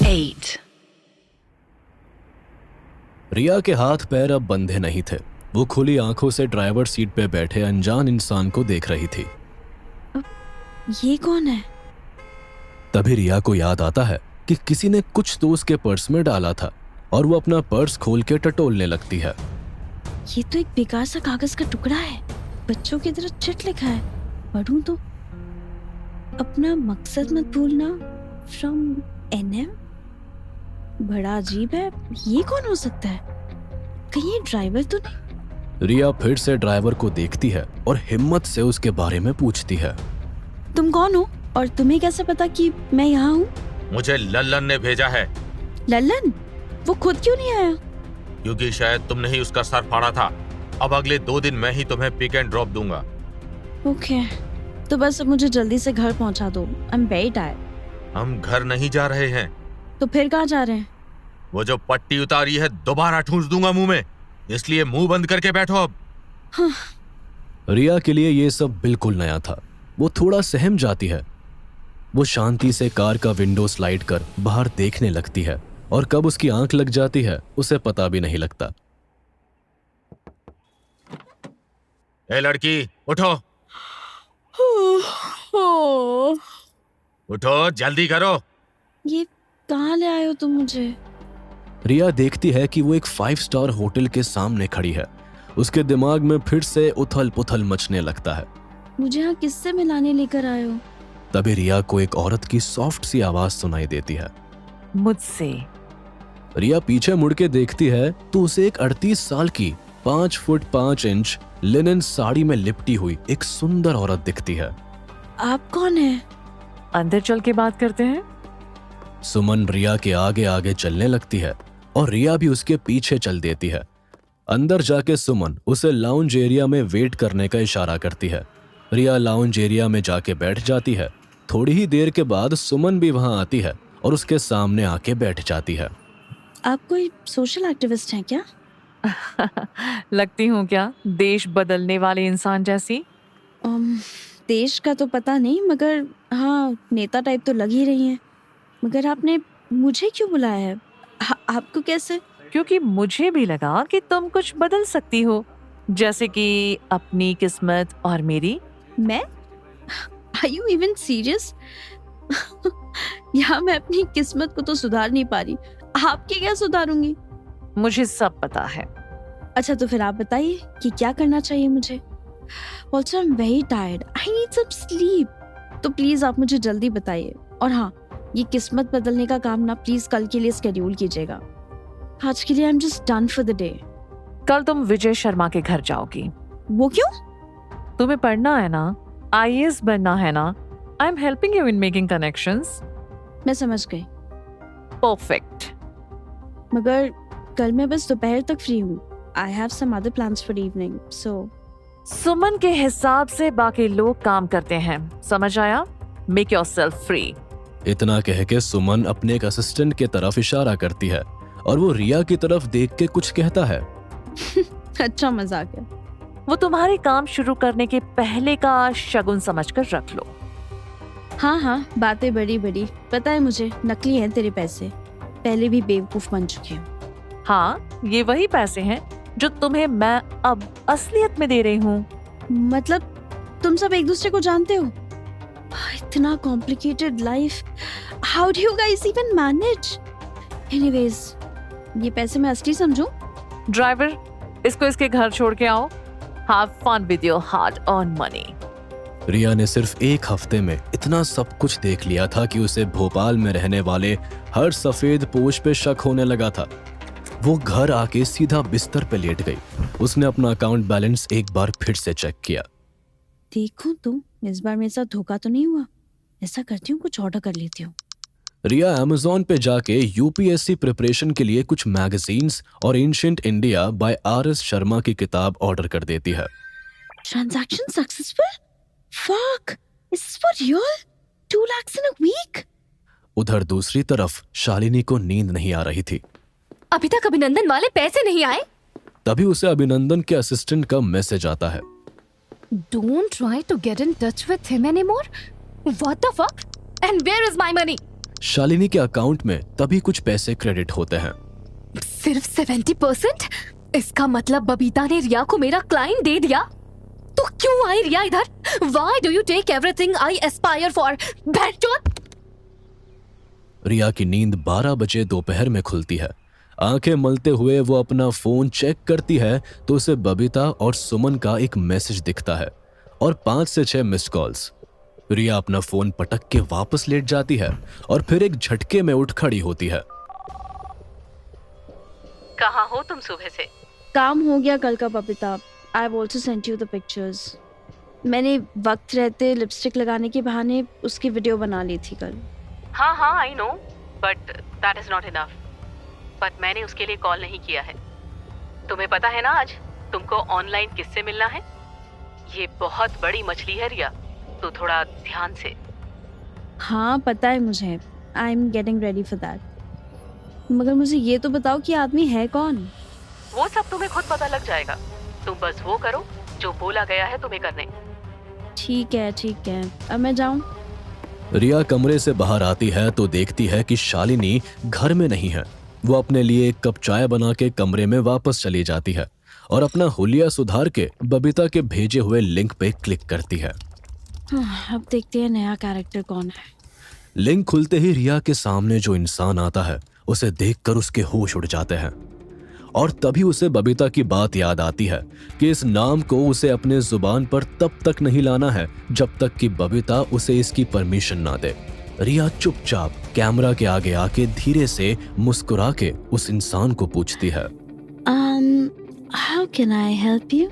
8. रिया के हाथ पैर अब बंधे नहीं थे। वो खुली आंखों से ड्राइवर सीट पे बैठे अनजान इंसान को देख रही थी। ये कौन है? तभी रिया को याद आता है कि किसी ने कुछ तो उसके पर्स में डाला था और वो अपना पर्स खोल के टटोलने लगती है। ये तो एक बेकार सा कागज का टुकड़ा है। बच्चों की तरह चिट लिखा है। पढ़ूं तो? अपना मकसद मत भूलना फ्रॉम NM। बड़ा अजीब है। ये कौन हो सकता है? कहीं ये ड्राइवर तो नहीं? रिया फिर से ड्राइवर को देखती है और हिम्मत से उसके बारे में पूछती है। तुम कौन हो और तुम्हें कैसे पता कि मैं यहाँ हूँ? मुझे लल्लन ने भेजा है। लल्लन? वो खुद क्यों नहीं आया? क्योंकि शायद तुमने ही उसका सर फाड़ा था। अब अगले 2 दिन मैं ही तुम्हें पिक एंड ड्रॉप दूंगा। ओके, तो बस अब मुझे जल्दी से घर पहुँचा दो। I am very tired. हम घर नहीं जा रहे हैं। तो फिर कहाँ जा रहे हैं? वो जो पट्टी उतारी है दोबारा ठूंस दूंगा मुंह में, इसलिए मुंह बंद करके बैठो अब। हाँ। रिया के लिए ये सब बिल्कुल नया था। वो थोड़ा सहम जाती है। वो शांति से कार का विंडो स्लाइड कर बाहर देखने लगती है और कब उसकी आंख लग जाती है उसे पता भी नहीं लगता। ए लड़की, उठो उठो, जल्दी करो। ये कहाँ ले आए हो तुम मुझे? रिया देखती है कि वो एक 5 स्टार होटल के सामने खड़ी है। उसके दिमाग में फिर से उथल पुथल मचने लगता है। मुझे यहाँ किससे मिलाने लेकर आए हो? तभी रिया को एक औरत की सॉफ्ट सी आवाज सुनाई देती है। मुझसे। रिया पीछे मुड़ के देखती है तो उसे एक 38 साल की 5 फुट 5 इंच लिनन साड़ी में लिपटी हुई एक सुंदर औरत दिखती है। आप कौन हैं? अंदर चल के बात करते हैं। सुमन रिया के आगे आगे चलने लगती है और रिया भी उसके पीछे चल देती है। अंदर जाके सुमन उसे लाउंज एरिया में वेट करने का इशारा करती है। रिया लाउंज एरिया में जाके बैठ जाती है। थोड़ी ही देर के बाद सुमन भी वहां आती है और उसके सामने आके बैठ जाती है। आप कोई सोशल एक्टिविस्ट हैं क्या? लगती हूँ क्या देश बदलने वाले इंसान जैसी? देश का तो पता नहीं, मगर हाँ नेता टाइप तो लग ही रही हैं। मगर आपने मुझे क्यों बुलाया है? आपको कैसे? क्योंकि मुझे भी लगा कि तुम कुछ बदल सकती हो, जैसे कि अपनी किस्मत और मेरी। मैं? Are you even serious? यहाँ मैं अपनी किस्मत को तो सुधार नहीं पा रही, आपकी क्या सुधारूंगी? मुझे सब पता है। अच्छा तो फिर आप बताइए कि क्या करना चाहिए मुझे। Also I'm very tired. I need some sleep. तो प्लीज आप मुझे जल्दी बताइए। और हाँ, ये किस्मत बदलने का काम ना प्लीज कल के लिए स्केड्यूल कीजिएगा। आज के लिए I'm just done for the day. कल तुम विजय शर्मा के घर जाओगी। वो क्यों? तुम्हें पढ़ना है ना, IAS बनना है ना। I am helping you in making connections. मैं समझ गई, परफेक्ट। मगर कल मैं बस दोपहर तक फ्री हूँ। I have some other plans for evening, so सुमन के हिसाब से बाकी लोग काम करते हैं, समझ आया? Make yourself free. इतना कह के सुमन अपने एक असिस्टेंट के तरफ इशारा करती है और वो रिया की तरफ देख के कुछ कहता है। अच्छा मजाक है। वो तुम्हारे काम शुरू करने के पहले का शगुन समझकर रख लो। हाँ हाँ, बातें बड़ी बड़ी, पता है मुझे, नकली हैं तेरे पैसे। पहले भी बेवकूफ बन चुके हूँ। हाँ, ये वही पैसे हैं जो तुम्हें मैं अब असलियत में दे रही हूँ। मतलब तुम सब एक दूसरे को जानते हो? इतना complicated life, how do you guys even manage? Anyways, ये पैसे मैं असली समझूं? ड्राइवर, इसको इसके घर छोड़ के आओ। Have fun with your hard earn money. Riya ने सिर्फ 1 हफ्ते में इतना सब कुछ देख लिया था कि उसे भोपाल में रहने वाले हर सफेद पोश पे शक होने लगा था। वो घर आके सीधा बिस्तर पे लेट गई। उसने अपना अकाउंट बैलेंस एक बार फिर से चेक किया। देखूं तो इस बार मेरे साथ धोखा तो नहीं हुआ। ऐसा करती हूँ, कुछ ऑर्डर कर लेती हूँ। रिया अमेज़न पे जाके यूपीएससी प्रिपरेशन के लिए कुछ मैगजीन्स और ancient India by RS Sharma की किताब ऑर्डर कर देती है। Transaction successful? Fuck, is this for real? 2 lakhs in a week? उधर दूसरी तरफ शालिनी को नींद नहीं आ रही थी। अभी तक अभिनंदन वाले पैसे नहीं आए। तभी उसे अभिनंदन के असिस्टेंट का मैसेज आता है। Don't try to get in touch with him anymore. What the fuck? And where is my money? Shalini के अकाउंट में तभी कुछ पैसे क्रेडिट होते हैं। सिर्फ 70%? इसका मतलब बबीता ने रिया को मेरा क्लाइंट दे दिया। तो क्यों आई रिया इधर? Why do you take everything I aspire for? बैठचोद! रिया की नींद 12 बजे दोपहर में खुलती है। आंखें मलते हुए वो अपना फोन चेक करती है तो उसे बबीता और सुमन का एक मैसेज दिखता है और 5 से 6 मिस्ड कॉल्स। रिया अपना फोन पटक के वापस लेट जाती है और फिर एक झटके में उठ खड़ी होती है। कहाँ हो तुम सुबह से? काम हो गया कल का Babita. I have also sent you the pictures. मैंने वक्त रहते लिपस्टिक लगाने के बहाने उसकी वीडियो बना ली थी कल। हाँ I know, but that is not enough. But मैंने उसके लिए कॉल नहीं किया है। तुम्हें पता है ना आज तुमको ऑनलाइन किससे मिलना है? ये बहुत बड़ी मछली है रिया, तो थोड़ा ध्यान से। हाँ पता है मुझे। I am getting ready for that. मगर मुझे ये तो बताओ कि आदमी है कौन? वो सब तुम्हें खुद पता लग जाएगा। तुम बस वो करो जो बोला गया है तुम्हें करने। ठीक है अब मैं जाऊं? रिया कमरे से बाहर आती है तो देखती है कि शालिनी घर में नहीं है। वो अपने लिए एक कप चाय बना के कमरे में वापस चली जाती है और अपना हुलिया सुधार के बबीता के भेजे हुए लिंक पे क्लिक करती है। अब देखते हैं नया कैरेक्टर कौन है। लिंक खुलते ही रिया के सामने जो इंसान आता है उसे देखकर उसके होश उड़ जाते हैं और तभी उसे बबीता की बात याद आती है कि इस नाम को उसे अपने जुबान पर तब तक नहीं लाना है जब तक कि बबीता उसे इसकी परमिशन ना दे। रिया चुपचाप कैमरा के आगे आके धीरे से मुस्कुरा के उस इंसान को पूछती है, How can I help you?